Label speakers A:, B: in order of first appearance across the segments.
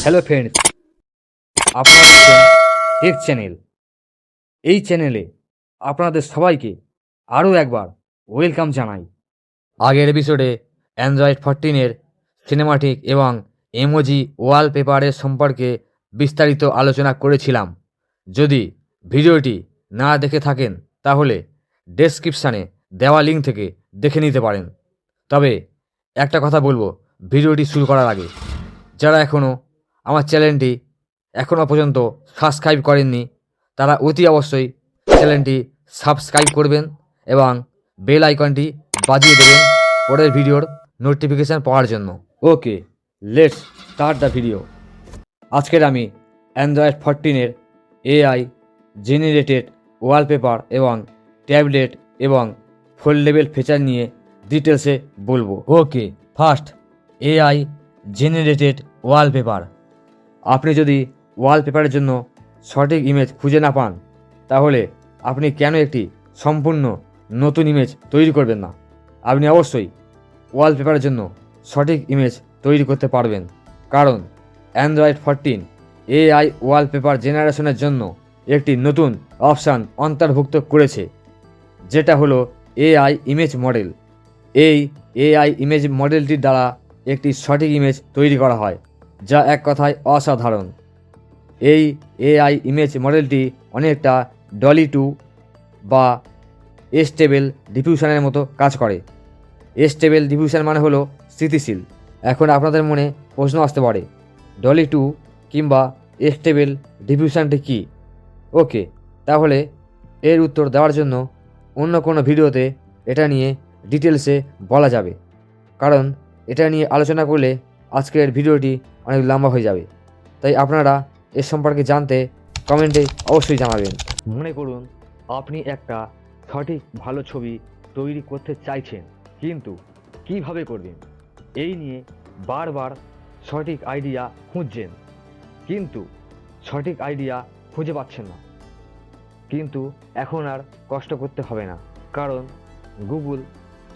A: Hello friends, আপনারা দেখছেন take channel. এই চ্যানেলে আপনাদের সবাইকে আরও একবার ওয়েলকাম জানাই। আগের এপিসোডে অ্যান্ড্রয়েড 14-এর সিনেমাটিক এবং এমোজি ওয়ালপেপারের সম্পর্কে বিস্তারিত আলোচনা করেছিলাম। যদি ভিডিওটি না দেখে থাকেন তাহলে ডেসক্রিপশানে দেওয়া লিঙ্ক থেকে দেখে নিতে পারেন। তবে একটা কথা বলবো ভিডিওটি শুরু করার আগে, যারা এখনও আমার চ্যানেলটি এখনও পর্যন্ত সাবস্ক্রাইব করেননি তারা অতি অবশ্যই চ্যানেলটি সাবস্ক্রাইব করবেন এবং বেল আইকনটি বাজিয়ে দেবেন পরের ভিডিওর নোটিফিকেশান পাওয়ার জন্য। ওকে, লেটস স্টার্ট দ্য ভিডিও। আজকের আমি অ্যান্ড্রয়েড 14-এর এআই জেনারেটেড ওয়ালপেপার এবং ট্যাবলেট এবং ফোল্ডেবল ফিচার নিয়ে ডিটেলসে বলবো। ওকে, ফার্স্ট এআই জেনারেটেড ওয়ালপেপার। আপনি যদি ওয়ালপেপারের জন্য সঠিক ইমেজ খুঁজে না পান তাহলে আপনি কেন একটি সম্পূর্ণ নতুন ইমেজ তৈরি করবেন না? আপনি অবশ্যই ওয়ালপেপারের জন্য সঠিক ইমেজ তৈরি করতে পারবেন, কারণ অ্যান্ড্রয়েড 14 এআই ওয়ালপেপার জেনারেশনের জন্য একটি নতুন অপশান অন্তর্ভুক্ত করেছে, যেটা হলো এআই ইমেজ মডেল। এই এআই ইমেজ মডেলটির দ্বারা একটি সঠিক ইমেজ তৈরি করা হয়, যা এক কথায় অসাধারণ। এই এআই ইমেজ মডেলটি অনেকটা ডলি 2 বা স্টেবল ডিফিউশনের মতো কাজ করে। স্টেবল ডিফিউশন মানে হলো স্থিতিশীল। এখন আপনাদের মনে প্রশ্ন আসতে পারে, ডলি 2 কিংবা স্টেবল ডিফিউশনটি কী? ওকে, তাহলে এর উত্তর দেওয়ার জন্য অন্য কোনো ভিডিওতে এটা নিয়ে ডিটেলসে বলা যাবে, কারণ এটা নিয়ে আলোচনা করলে আজকের ভিডিওটি অনেক লম্বা হয়ে যাবে। তাই আপনারা এর সম্পর্কে জানতে কমেন্টে অবশ্যই জানাবেন। মনে করুন আপনি একটা সঠিক ভালো ছবি তৈরি করতে চাইছেন, কিন্তু কিভাবে করবেন এই নিয়ে বারবার সঠিক আইডিয়া খুঁজছেন, কিন্তু সঠিক আইডিয়া খুঁজে পাচ্ছেন না। কিন্তু এখন আর কষ্ট করতে হবে না, কারণ গুগল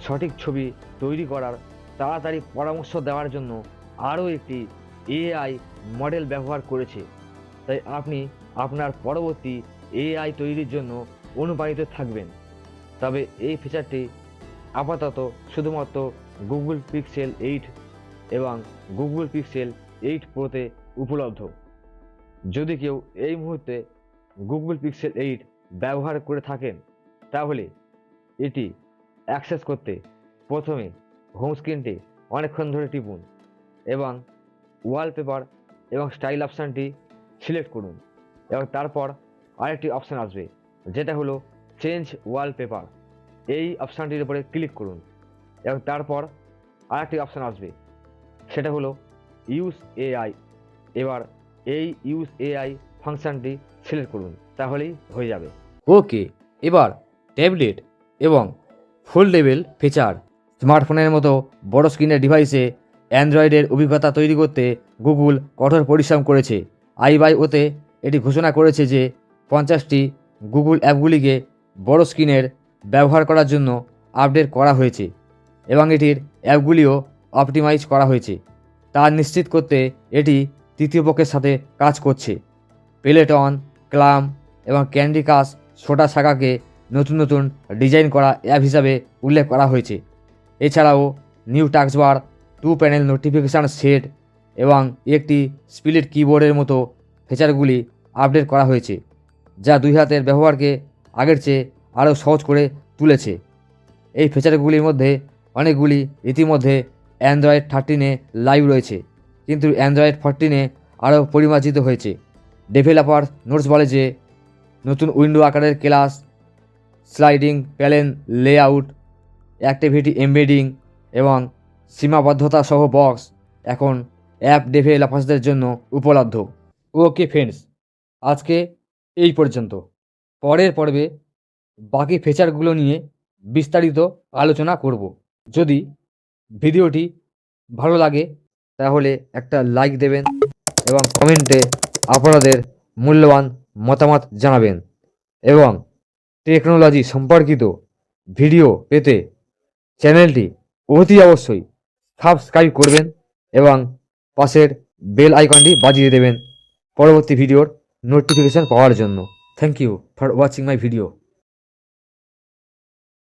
A: সঠিক ছবি তৈরি করার তাড়াতাড়ি পরামর্শ দেওয়ার জন্য আরও একটি এআই মডেল ব্যবহার করেছে। তাই আপনি আপনার পরবর্তী এআই তৈরির জন্য অনুপ্রাণিত থাকবেন। তবে এই ফিচারটি আপাতত শুধুমাত্র গুগল পিক্সেল 8 এবং গুগল পিক্সেল 8 প্রোতে উপলব্ধ। যদি কেউ এই মুহূর্তে গুগল পিক্সেল 8 ব্যবহার করে থাকেন তাহলে এটি অ্যাক্সেস করতে প্রথমে হোম স্ক্রিনটি অনেকক্ষণ ধরে টিপুন এবং ওয়ালপেপার এবং স্টাইল অপশানটি সিলেক্ট করুন, এবং তারপর আরেকটি অপশান আসবে যেটা হলো চেঞ্জ ওয়ালপেপার। এই অপশানটির উপরে ক্লিক করুন এবং তারপর আরেকটি অপশান আসবে, সেটা হলো ইউজ এআই। এবার এই ইউজ এআই ফাংশানটি সিলেক্ট করুন, তাহলেই হয়ে যাবে। ওকে, এবার ট্যাবলেট এবং ফোল্ডেবল ফিচার। স্মার্টফোনের মতো বড় স্ক্রিনের ডিভাইসে অ্যান্ড্রয়েডের অভিজ্ঞতা তৈরি করতে গুগল কঠোর পরিশ্রম করেছে। আইবাইওতে এটি ঘোষণা করেছে যে 50টি গুগল অ্যাপগুলিকে বড় স্ক্রিনের ব্যবহার করার জন্য আপডেট করা হয়েছে এবং এটির অ্যাপগুলিও অপটিমাইজ করা হয়েছে। তা নিশ্চিত করতে এটি তৃতীয় পক্ষের সাথে কাজ করছে। পেলেটন, ক্লাম এবং ক্যান্ডি ক্রাশ ছোটা শাখাকে নতুন নতুন ডিজাইন করা অ্যাপ হিসাবে উল্লেখ করা হয়েছে। এছাড়াও new taskbar, 2 panel notification set এবং একটি স্প্লিট কিবোর্ডের মতো ফিচারগুলি আপডেট করা হয়েছে, যা 2 হাতের ব্যবহারকে আগের চেয়ে আরও সহজ করে তুলেছে। এই ফিচারগুলির মধ্যে অনেকগুলি ইতিমধ্যে অ্যান্ড্রয়েড 13-এ লাইভ রয়েছে, কিন্তু অ্যান্ড্রয়েড 14-এ আরও পরিমার্জিত হয়েছে। ডেভেলপার নোটস বলে যে নতুন উইন্ডো আকারের class, sliding panel layout, activity embedding এবং সীমাবদ্ধতা সহ বক্স এখন অ্যাপ ডেভেলপারসদের জন্য উপলব্ধ। ওকে ফ্রেন্ডস, আজকে এই পর্যন্ত। পরের পর্বে বাকি ফিচারগুলো নিয়ে বিস্তারিত আলোচনা করব। যদি ভিডিওটি ভালো লাগে তাহলে একটা লাইক দেবেন এবং কমেন্টে আপনাদের মূল্যবান মতামত জানাবেন, এবং টেকনোলজি সম্পর্কিত ভিডিও পেতে চ্যানেলটি অতি অবশ্যই সাবস্ক্রাইব করবেন এবং পাশের বেল আইকনটি বাজিয়ে দেবেন পরবর্তী ভিডিওর নোটিফিকেশন পাওয়ার জন্য। Thank you for watching my video.